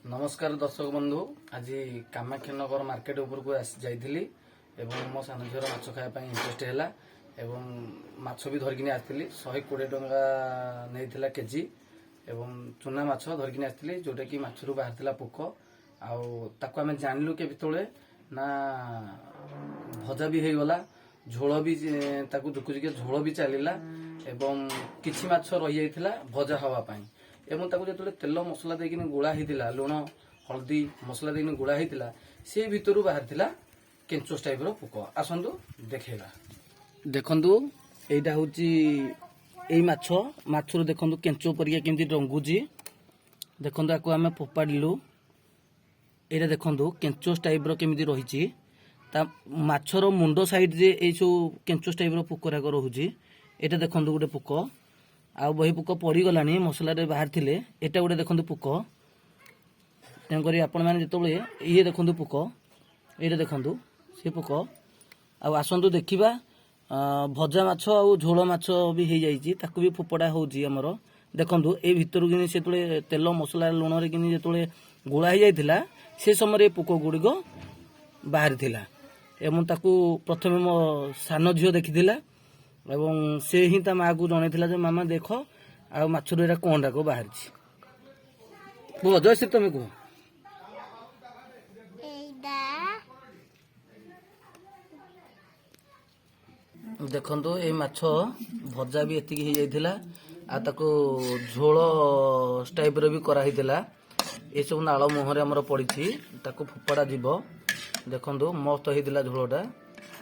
नमस्कार दर्शक बंधु आज कामाक्षीनगर मार्केट उपरको जाइली एवं मो सान झीर माछ खायापी इंटरेस्ट है माछ भी धरिकी आसती 120 टंका नहीं केजी एवं चुना माछ धरिकी आसती जोटा कि माछरू बाहर पोक आम जानलु के ना भजा भी होगला झोल भी झुकुझुक झोल भी चलला एवं किछि माछ रही जाइथिला भजा हवापाई एवं ताको जो तेल मसला देकिन गोला होता लुण हल्दी मसला देकिन गोला होता से भितर बाहर केंचोस टाइप पोक आसतु देखा देखु यहाँ हूँ यही माछर देखु केंचो परिया केमती रंगुची देखु आपको आम फोपाड़ू यहाँ देखु केंचोस टाइप केमती रही माछर मुंड साइड रे ये सब केंचोस टाइप पोकराक रोचे यहाँ देखु गोटे पोक आ बही पोक पड़गला मसला बाहर थे यहाँ गोटे देखते पोक तेणुक आपण मैंने जो ये देखु पोक ये देखु से पोक आसतु देखा भजा माछ आ झोल माछ भी हो जाती भी फोपड़ा होमर देखु ये भितर कि से तेल मसला लुण कि जो गोला हो जाता से समय पोक गुड़िक बाहरी थिला एवं ताकू प्रथम मो सान झील देखी एवं से ही ता माँ को जन मामा देख आ माछर एरा कौन को बाहर कह जयश्री तुम कह देखो ये माछ भजा भी एति हो झोल टाइप भी कराई ये सब नाल मुहर आमर पड़ी फोपड़ा जीव देखो मस्त होता झोलटा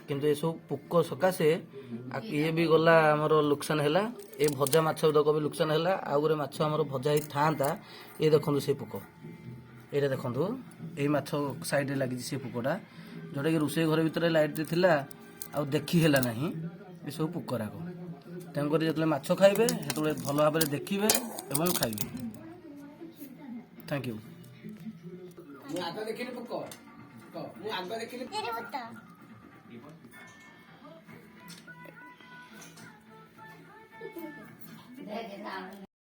किंतु ये सब पोक सकाशे ये भी गला आमर लुकसान है ये भजा माछ तक भी लुकसान है आउ गोटे माछ आमर भजा ही था ये देखो से पोक ये देखो यही माछ साइड लगी से पोकटा जोटा कि रोषे घर भितर लाइट थी आ देखी है ना ये सब पोकराक तेणुक जो माछ खाइबे जो भल भाव देखिए और खाइबे। Thank you. देखना